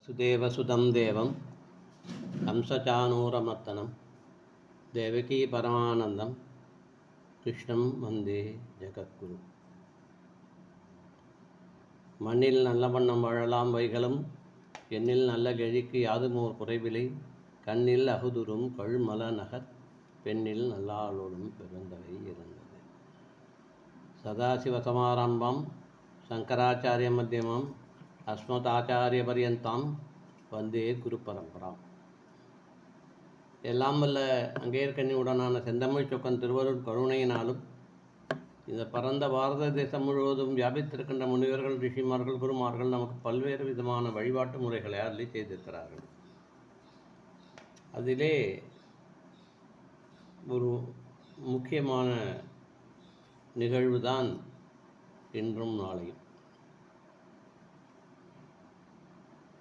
சுதேவசுதம் தேவம் கம்சச்சானூரமர்த்தனம் தேவகி பரமானந்தம் கிருஷ்ணம் வந்தே ஜெகத்குரு. மண்ணில் நல்ல வண்ணம் வாழலாம் வைகளும் எண்ணில் நல்ல கெழிக்கு யாதுமோர் குறைவிலை கண்ணில் அகுதுரும் கழுமல நகர் பெண்ணில் நல்லாளோடும் பிறந்தவை இருந்தது. சதாசிவசமாரம்பம் சங்கராச்சாரிய மத்தியமம் அஸ்மதாச்சாரிய பரியந்தாம் வந்தே குரு பரம்பராம். எல்லாம் வல்ல அங்கேற்கண்ணியுடனான செந்தமிழ் சொக்கன் திருவருட் கருணையினாலும் இந்த பரந்த பாரத தேசம் முழுவதும் வியாபித்திருக்கின்ற முனிவர்கள், ரிஷிமார்கள், குருமார்கள் நமக்கு பல்வேறு விதமான வழிபாட்டு முறைகளை அருளி செய்திருக்கிறார்கள். அதிலே ஒரு முக்கியமான நிகழ்வுதான் இன்றும் நாளையும்.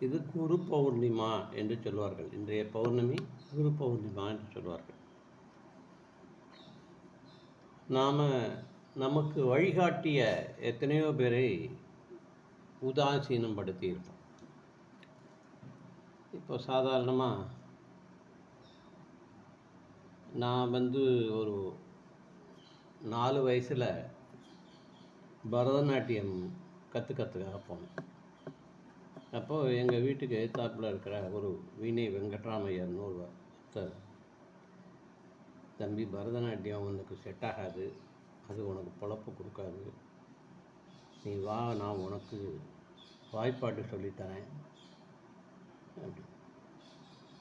இது குரு பௌர்ணிமா என்று சொல்வார்கள். இன்றைய பௌர்ணமி குரு பௌர்ணிமா என்று சொல்வார்கள். நமக்கு வழிகாட்டிய எத்தனையோ பேரை உதாசீனம் படுத்தியிருப்போம். இப்போ சாதாரணமாக நான் ஒரு 4 வயசில் பரதநாட்டியம் கற்றுக்கிறதுக்காக போனேன். அப்போது எங்கள் வீட்டுக்கு எதிர்த்தாப்பில் இருக்கிற ஒரு வீணை வெங்கட்ராமையர்னு ஒருத்தர், தம்பி பரதநாட்டியம் உனக்கு செட் ஆகாது, அது உனக்கு பொழப்பு கொடுக்காது, நீ வா, நான் உனக்கு வாய்ப்பாட்டு சொல்லித்தரேன் அப்படி.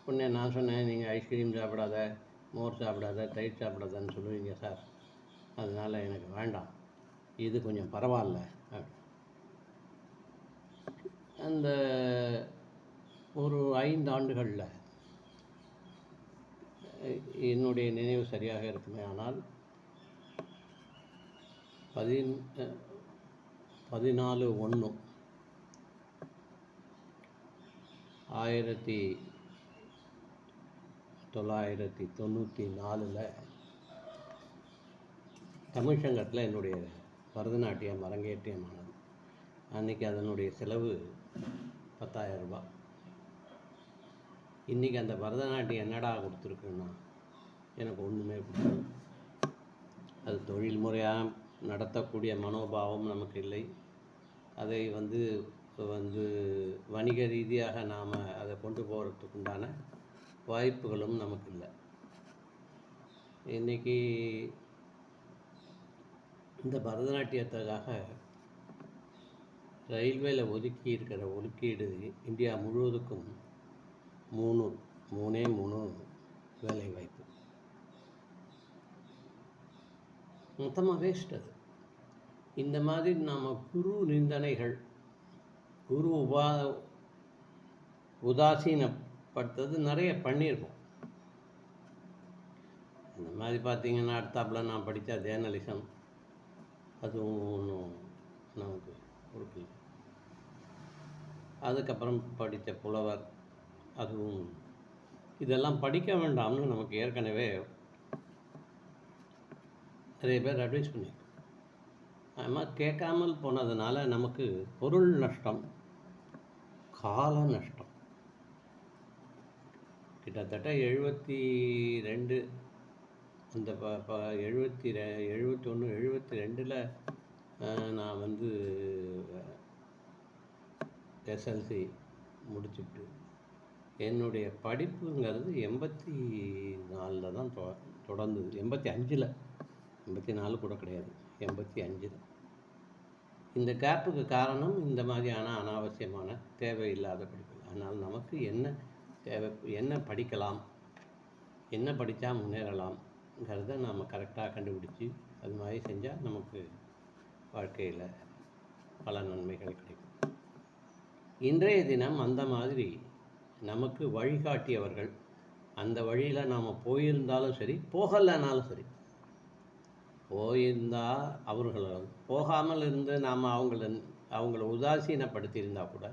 உடனே நான் சொன்னேன், நீங்கள் ஐஸ்கிரீம் சாப்பிடாத, மோர் சாப்பிடாத, தயிர் சாப்பிடாதன்னு சொல்லுவீங்க சார், அதனால் எனக்கு வேண்டாம், இது கொஞ்சம் பரவாயில்ல அப்படி. அந்த ஒரு 5 ஆண்டுகளில் என்னுடைய நினைவு சரியாக இருக்குமே ஆனால் 14/1/1994 தமிழ் சங்கத்தில் என்னுடைய பரதநாட்டியம் அரங்கேற்றியமானது. அன்றைக்கி அதனுடைய செலவு 10,000 ரூபாய். இன்றைக்கி அந்த பரதநாட்டியம் என்னடா கொடுத்துருக்குன்னா எனக்கு ஒன்றுமே பிடிக்கும். அது தொழில் முறையாக நடத்தக்கூடிய மனோபாவம் நமக்கு இல்லை. அதை வணிக ரீதியாக நாம் அதை கொண்டு போகிறதுக்குண்டான வாய்ப்புகளும் நமக்கு இல்லை. இன்றைக்கி இந்த பரதநாட்டியத்துக்காக ரயில்வேயில் ஒதுக்கி இருக்கிற ஒதுக்கீடு இந்தியா முழுவதுக்கும் 3 வேலை வாய்ப்பு. மொத்தமாக வேஸ்ட் அது. இந்த மாதிரி நாம் குரு நிந்தனைகள், குரு உதாசீனப்படுத்துறது நிறைய பண்ணியிருக்கோம். இந்த மாதிரி பார்த்திங்கன்னா அடுத்தாப்பில் நான் படித்த ஜேர்னலிசம், அதுவும் ஒன்றும் நமக்கு கொடுக்கல. அதுக்கப்புறம் படித்த புலவர், அதுவும் இதெல்லாம் படிக்க வேண்டாம்னு நமக்கு ஏற்கனவே நிறைய பேர் அட்வைஸ் பண்ணியிருக்கோம். அது கேட்காமல் போனதுனால நமக்கு பொருள் நஷ்டம், கால நஷ்டம். கிட்டத்தட்ட 72 அந்த 71 72 நான் எஸ்எல்சி முடிச்சுட்டு என்னுடைய படிப்புங்கிறது 84 தான் தொடர்ந்தது. 85 84 கூட கிடையாது, 85. இந்த கேப்புக்கு காரணம் இந்த மாதிரியான அனாவசியமான தேவையில்லாத படிப்பு. அதனால் நமக்கு என்ன தேவை, என்ன படிக்கலாம், என்ன படித்தா முன்னேறலாம்ங்கிறத நாம் கரெக்டாக கண்டுபிடிச்சி அது மாதிரி செஞ்சால் நமக்கு வாழ்க்கையில் பல நன்மைகள் கிடைக்கும். இன்றைய தினம் அந்த மாதிரி நமக்கு வழிகாட்டியவர்கள், அந்த வழியில் நாம் போயிருந்தாலும் சரி, போகலைனாலும் சரி, போயிருந்தால் அவர்கள் போகாமல் இருந்து நாம் அவங்கள உதாசீனப்படுத்தியிருந்தால் கூட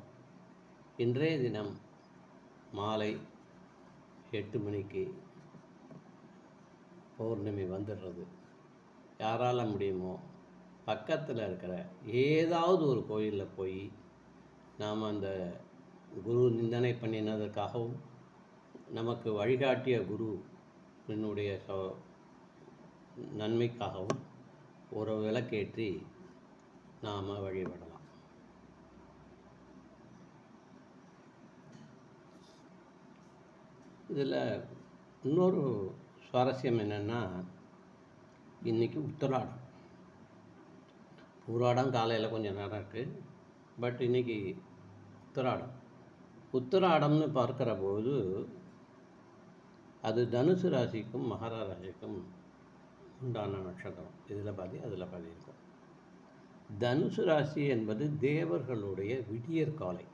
இன்றைய தினம் மாலை 8 மணிக்கு பௌர்ணமி வந்துடுறது. யாரால் முடியுமோ பக்கத்தில் இருக்கிற ஏதாவது ஒரு கோயிலில் போய் நாம் அந்த குரு நிந்தனை பண்ணினதற்காகவும் நமக்கு வழிகாட்டிய குரு என்னுடைய நன்மைக்காகவும் ஒரு விளக்கேற்றி நாம் வழிபடலாம். இதில் இன்னொரு சுவாரஸ்யம் என்னென்னா, இன்றைக்கி உத்திராடம். பூராடம் காலையில் கொஞ்சம் நேரம் இருக்குது, பட் இன்றைக்கி உத்திராடம். உத்திராடம்னு பார்க்குற போது அது தனுசு ராசிக்கும் மகர ராசிக்கும் உண்டான நட்சத்திரம். இதில் பாதி அதில் பாதி இருக்கும். தனுசு ராசி என்பது தேவர்களுடைய விடியற் காலை.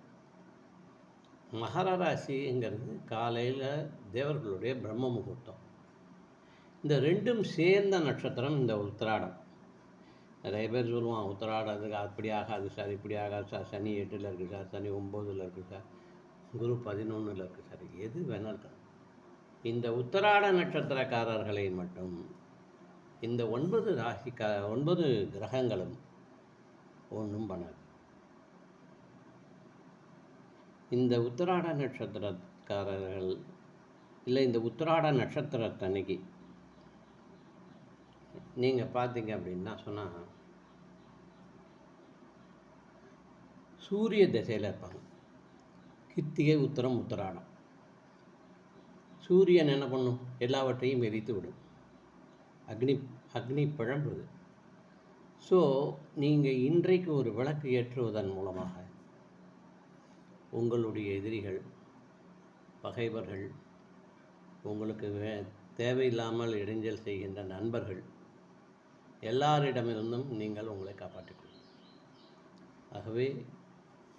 மகர ராசிங்கிறது காலையில் தேவர்களுடைய பிரம்ம முகூர்த்தம். இந்த ரெண்டும் சேர்ந்த நட்சத்திரம் இந்த உத்திராடம். நிறைய பேர் சொல்லுவான், உத்திராடத்துக்கு அப்படி ஆகாது சார், இப்படி ஆகாது சார், சனி 8ல் இருக்குது சார், சனி 9ல் இருக்குது சார், குரு 11ல் இருக்குது சார். எது வேணாலும் இந்த உத்திராட நட்சத்திரக்காரர்களை மட்டும் இந்த 9 கிரகங்களும் ஒன்றும் பண்ணாது. இந்த உத்திராட நட்சத்திரக்காரர்கள் இல்லை, இந்த உத்திராட நட்சத்திரத்தன்னைக்கு நீங்கள் பார்த்தீங்க அப்படின்னா சொன்னால் சூரிய திசையில் இருப்பாங்க. கிருத்திகை, உத்திரம், உத்திராடம். சூரியன் என்ன பண்ணும்? எல்லாவற்றையும் எரித்து விடும். அக்னி பிழம்புது. ஸோ நீங்கள் இன்றைக்கு ஒரு விளக்கு ஏற்றுவதன் மூலமாக உங்களுடைய எதிரிகள், பகைவர்கள், உங்களுக்கு தேவையில்லாமல் இடைஞ்சல் செய்கின்ற நண்பர்கள் எல்லாரிடமிருந்தும் நீங்கள் உங்களை காப்பாற்றிக் கொள்ளுங்கள். ஆகவே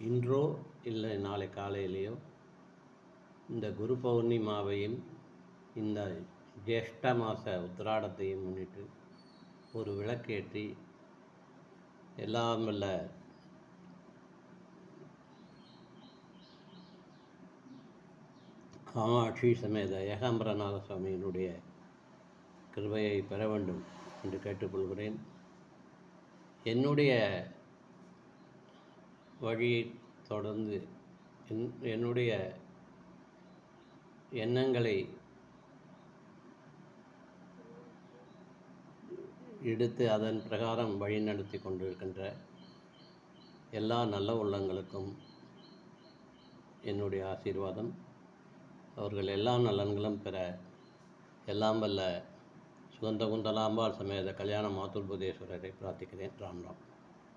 இன்றோ இல்லை நாளை காலையிலேயோ இந்த குரு பௌர்ணிமாவையும் இந்த ஜேஷ்ட மாத உத்திராடத்தையும் முன்னிட்டு ஒரு விளக்கேற்றி எல்லாம் வல்ல காமாட்சி சமேத ஏகாம்பரநாத சுவாமியினுடைய கிருபையை பெற வேண்டும் என்று கேட்டுக்கொள்கிறேன். என்னுடைய வழியை தொடர்ந்து என்னுடைய எண்ணங்களை எடுத்து அதன் பிரகாரம் வழிநடத்தி கொண்டிருக்கின்ற எல்லா நல்ல உள்ளங்களுக்கும் என்னுடைய ஆசீர்வாதம். அவர்கள் எல்லா நலன்களும் பெற எல்லாம் வல்ல சுகந்த குந்தலாம்பாள் சமேத கல்யாண மாதுர்புதேஸ்வரரை பிரார்த்திக்கிறேன். ராம் ராம்.